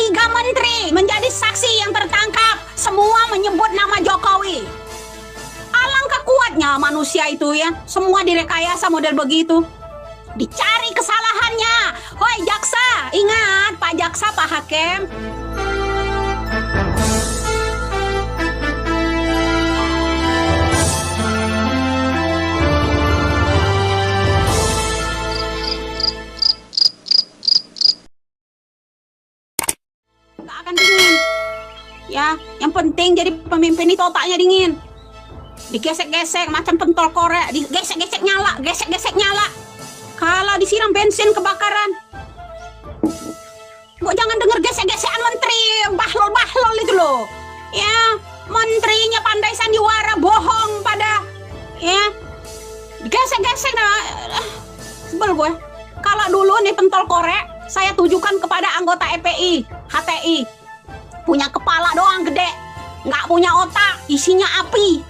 3 menteri menjadi saksi yang tertangkap. Semua menyebut nama Jokowi. Alangkah kuatnya manusia itu ya. Semua direkayasa model begitu. Dicari kesalahannya. Hoi jaksa, ingat Pak Jaksa, Pak Hakim. Gak akan dingin. Ya, yang penting jadi pemimpin itu otaknya dingin. Digesek-gesek macam pentol korek, digesek-gesek nyala, gesek-gesek nyala. Kalau disiram bensin kebakaran. Kok jangan denger gesek-gesekan menteri bahlol-bahlol itu loh. Ya, menterinya pandai sandiwara, bohong pada. Ya, digesek-gesek sebel gue. Kalau dulu nih pentol korek, saya tujukan kepada anggota EPI, HTI. Punya kepala doang gede, nggak punya otak, isinya api.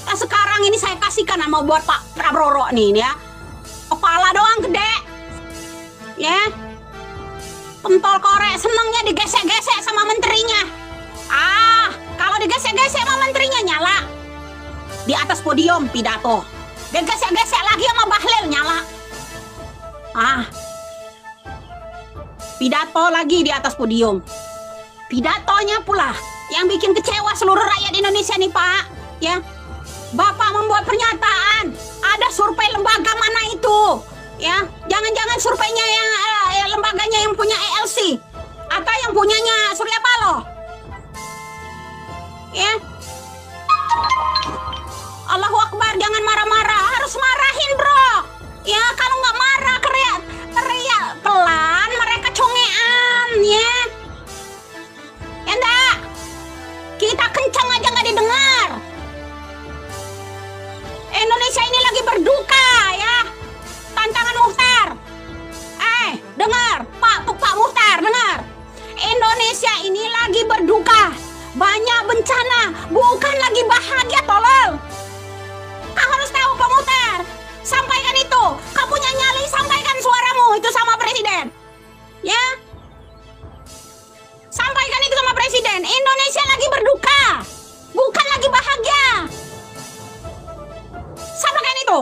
Nah, sekarang ini saya kasihkan sama buat Pak Prabowo nih ya. Kepala doang gede. Ya. Pentol korek senengnya digesek-gesek sama menterinya. Kalau digesek-gesek sama menterinya nyala. Di atas podium pidato. Digesek-gesek lagi sama Bahlil nyala. Pidato lagi di atas podium. Pidatonya pula yang bikin kecewa seluruh rakyat Indonesia nih Pak. Ya. Bapak membuat pernyataan, ada survei lembaga mana itu? Ya, jangan-jangan surveinya yang lembaganya yang punya ELC atau yang punyanya Surya Paloh. Ya. Allahu Akbar, jangan marah-marah, harus marahin, Bro. Ya, kalau nggak marah teriak pelan, mereka congean, ya. Ya enggak? Kita kencang aja nggak didengar. Indonesia ini lagi berduka ya. Tantangan Muhtar. Dengar, Pak Muhtar, dengar. Indonesia ini lagi berduka. Banyak bencana, bukan lagi bahagia, tolol. Kau harus tahu Pak Muhtar. Sampaikan itu. Kau punya nyali, sampaikan suaramu itu sama presiden. Ya. Sampaikan itu sama presiden. Indonesia lagi berduka. Bukan lagi bahagia. Sampaikan itu.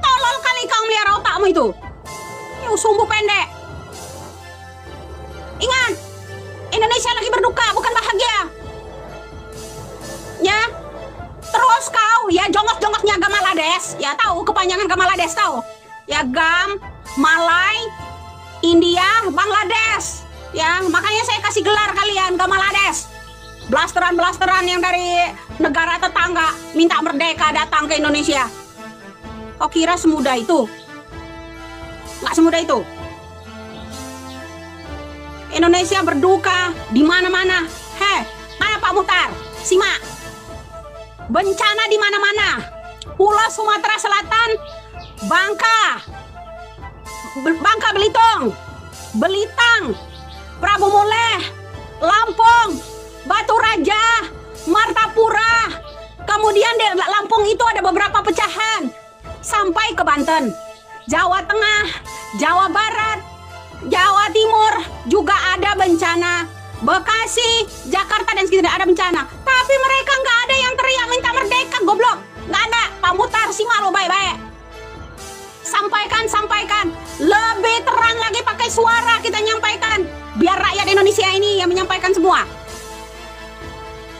Tolol kali kau melihara otakmu itu. Sumbu pendek. Ingat, Indonesia lagi berduka, bukan bahagia. Ya. Terus kau, ya jongos-jongosnya Gamalades. Ya tahu kepanjangan Gamalades tahu. Ya Gam, Malay, India, Bangladesh. Ya, makanya saya kasih gelar kalian Gamalades. Blasteran-blasteran yang dari negara tetangga minta merdeka datang ke Indonesia. Kau kira semudah itu? Nggak semudah itu. Indonesia berduka di mana-mana. Mana Pak Muhtar? Simak. Bencana di mana-mana. Pulau Sumatera Selatan, Bangka Belitung, Belitang, Prabu Muleh, Lampung, Batu Raja, Martapura. Kemudian di Lampung itu ada beberapa pecahan sampai ke Banten, Jawa Tengah, Jawa Barat, Jawa Timur juga ada bencana. Bekasi, Jakarta dan sekitarnya ada bencana. Tapi mereka nggak ada yang teriak minta merdeka, goblok. Nggak ada. Pak Muhtar simak lo baik-baik. Sampaikan. Lebih terang lagi pakai suara kita nyampaikan. Biar rakyat Indonesia ini yang menyampaikan semua.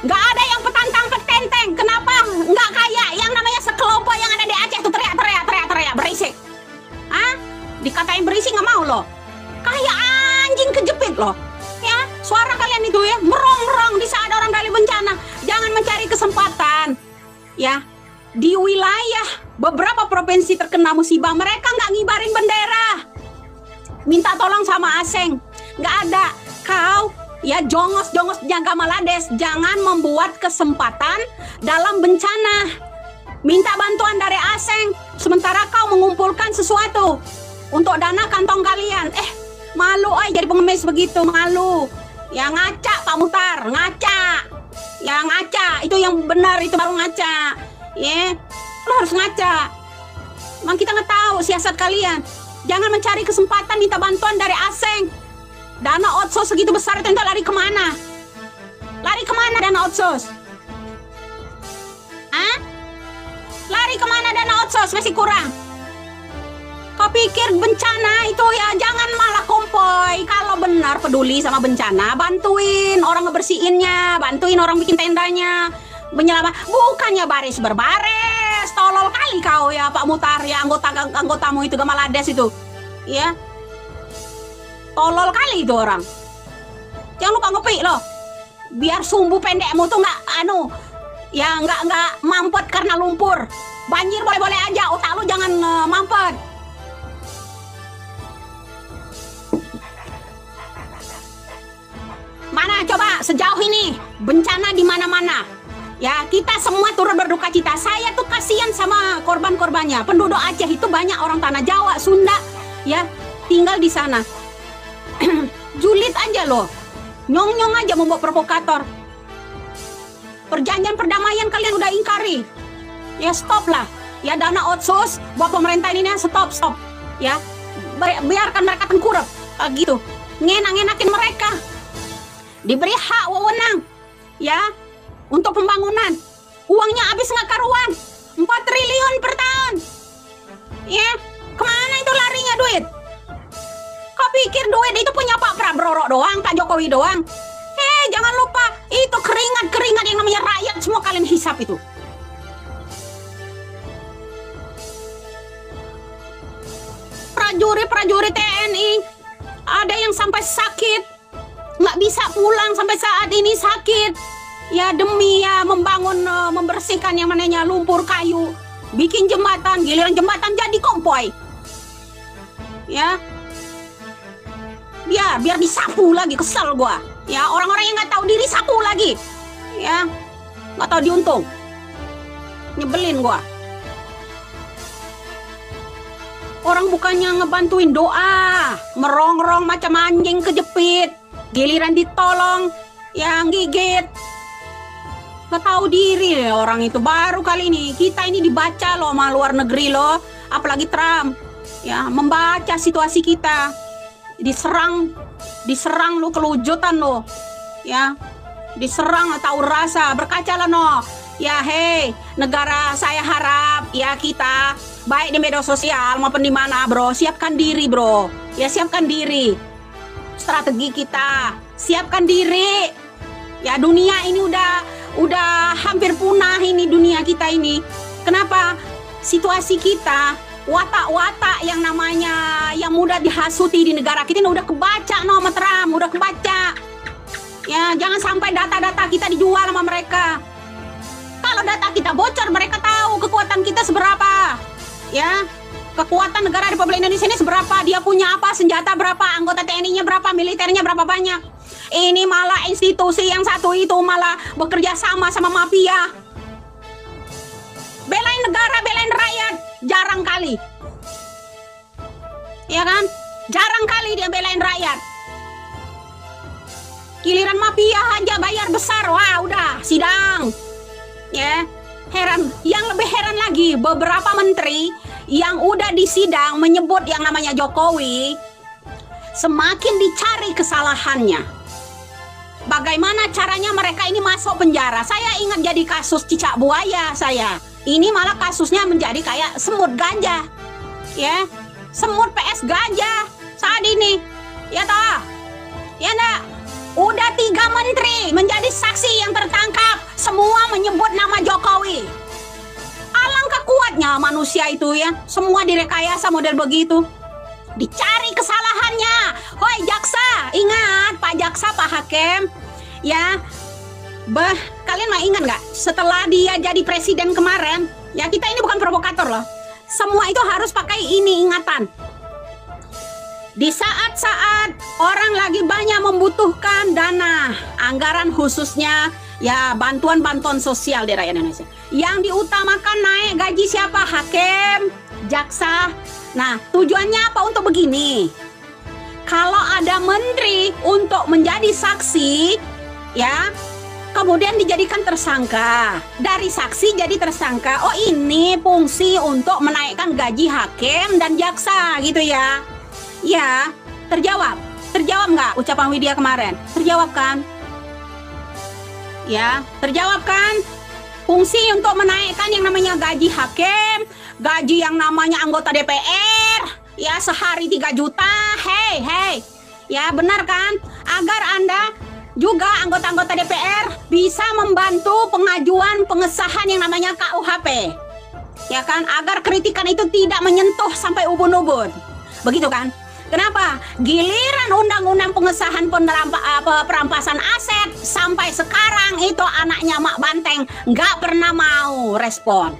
Nggak ada yang petantang-petenteng. Kenapa? Nggak kayak yang namanya sekelompok yang ada di Aceh tuh teriak, berisik. Dikatain berisik nggak mau loh. Kayak anjing kejepit loh. Ya, suara kalian itu ya merong-merong di saat orang dari bencana. Jangan mencari kesempatan. Ya, di wilayah beberapa provinsi terkena musibah mereka nggak ngibarin bendera. Minta tolong sama asing. Nggak ada. Kau ya jongos-jongos jaga Malades, jangan membuat kesempatan dalam bencana. Minta bantuan dari asing sementara kau mengumpulkan sesuatu untuk dana kantong kalian. Malu jadi pengemis begitu, malu. Ya ngaca Pak Muhtar, ngaca. Ya ngaca, itu yang benar, itu baru ngaca. Ya, lo harus ngaca. Emang kita nggak tahu siasat kalian. Jangan mencari kesempatan minta bantuan dari asing. Dana otsus segitu besar itu entah lari kemana? Lari kemana dana otsus? Hah? Lari kemana dana otsus? Masih kurang. Kau pikir bencana itu ya jangan malah kompoi. Kalau benar peduli sama bencana, bantuin orang ngebersihinnya, bantuin orang bikin tendanya, menyelamat. Bukannya baris berbaris. Tolol kali kau ya Pak Muhtar ya, anggotamu itu Gamalades itu. Ya. Tolol kali itu orang. Jangan lupa ngopi loh. Biar sumbu pendekmu tuh nggak mampet karena lumpur. Banjir boleh-boleh aja, otak lu jangan mampet. Mana coba sejauh ini bencana di mana-mana. Ya, kita semua turut berduka cita. Saya tuh kasihan sama korban-korbannya. Penduduk Aceh itu banyak orang tanah Jawa, Sunda, ya, tinggal di sana. Julid aja loh. Nyong-nyong aja membuat provokator. Perjanjian perdamaian kalian udah ingkari. Ya stop lah. Ya dana otsus buat pemerintah ini stop. Ya biarkan mereka tengkurap gitu. Ngenak-ngenakin mereka. Diberi hak wewenang. Ya untuk pembangunan. Uangnya habis nggak karuan. 4 triliun per tahun. Ya kemana itu larinya duit? Kau pikir duit itu punya Pak Prabowo doang, Pak Jokowi doang? Jangan lupa, itu keringat yang namanya rakyat semua kalian hisap itu. Prajurit TNI, ada yang sampai sakit, nggak bisa pulang sampai saat ini sakit. Ya demi ya membangun, membersihkan yang namanya lumpur kayu, bikin jembatan, giliran jembatan jadi kompoi. Ya. Biar disapu lagi, kesel gua. Ya, orang-orang yang nggak tahu diri sapu lagi. Ya, nggak tahu diuntung. Nyebelin gua. Orang bukannya ngebantuin doa, merongrong macam anjing kejepit. Giliran ditolong, yang gigit. Nggak tahu diri orang itu. Baru kali ini, kita ini dibaca loh sama luar negeri loh. Apalagi Trump. Ya, membaca situasi kita. Diserang lu kelujutan lo, ya, diserang tahu rasa, berkacalah no, ya hei, negara saya harap ya kita baik di media sosial maupun di mana bro, siapkan diri bro, ya siapkan diri, strategi kita, siapkan diri, ya dunia ini udah hampir punah ini dunia kita ini, kenapa? Situasi kita watak-watak yang namanya yang mudah dihasuti di negara kita ini udah kebaca no sama Trump, udah kebaca. Ya, jangan sampai data-data kita dijual sama mereka. Kalau data kita bocor, mereka tahu kekuatan kita seberapa. Ya, kekuatan negara Republik Indonesia ini seberapa, dia punya apa, senjata berapa, anggota TNI-nya berapa, militernya berapa banyak. Ini malah institusi yang satu itu malah bekerja sama mafia. Belain negara, belain rakyat, jarang kali. Ya kan? Jarang kali dia belain rakyat. Giliran mafia aja bayar besar, wah udah sidang. Ya, heran. Yang lebih heran lagi, beberapa menteri yang udah disidang menyebut yang namanya Jokowi, semakin dicari kesalahannya. Bagaimana caranya mereka ini masuk penjara? Saya ingat jadi kasus cicak buaya saya. Ini malah kasusnya menjadi kayak semut ganja. Ya, semut PS ganja saat ini. Ya toh? Ya enggak? Udah 3 menteri menjadi saksi yang tertangkap. Semua menyebut nama Jokowi. Alangkah kuatnya manusia itu ya. Semua direkayasa model begitu. Dicari kesalahannya. Hoi jaksa, ingat Pak Jaksa, Pak Hakim. Ya, kalian mah ingat nggak? Setelah dia jadi presiden kemarin, ya kita ini bukan provokator loh. Semua itu harus pakai ini ingatan. Di saat-saat orang lagi banyak membutuhkan dana, anggaran khususnya ya bantuan-bantuan sosial di rakyat Indonesia. Yang diutamakan naik gaji siapa? Hakim, jaksa. Nah, tujuannya apa untuk begini? Kalau ada menteri untuk menjadi saksi, ya, kemudian dijadikan tersangka. Dari saksi jadi tersangka. Oh, ini fungsi untuk menaikkan gaji hakim dan jaksa gitu ya. Ya, terjawab. Terjawab nggak ucapan Widya kemarin? Terjawab kan? Ya, terjawab kan? Fungsi untuk menaikkan yang namanya gaji hakim, gaji yang namanya anggota DPR, ya sehari 3 juta, hei, ya benar kan? Agar Anda juga anggota-anggota DPR bisa membantu pengajuan pengesahan yang namanya KUHP, ya kan? Agar kritikan itu tidak menyentuh sampai ubun-ubun, begitu kan? Kenapa? Giliran undang-undang pengesahan perampasan aset sampai sekarang itu anaknya Mak Banteng nggak pernah mau respon.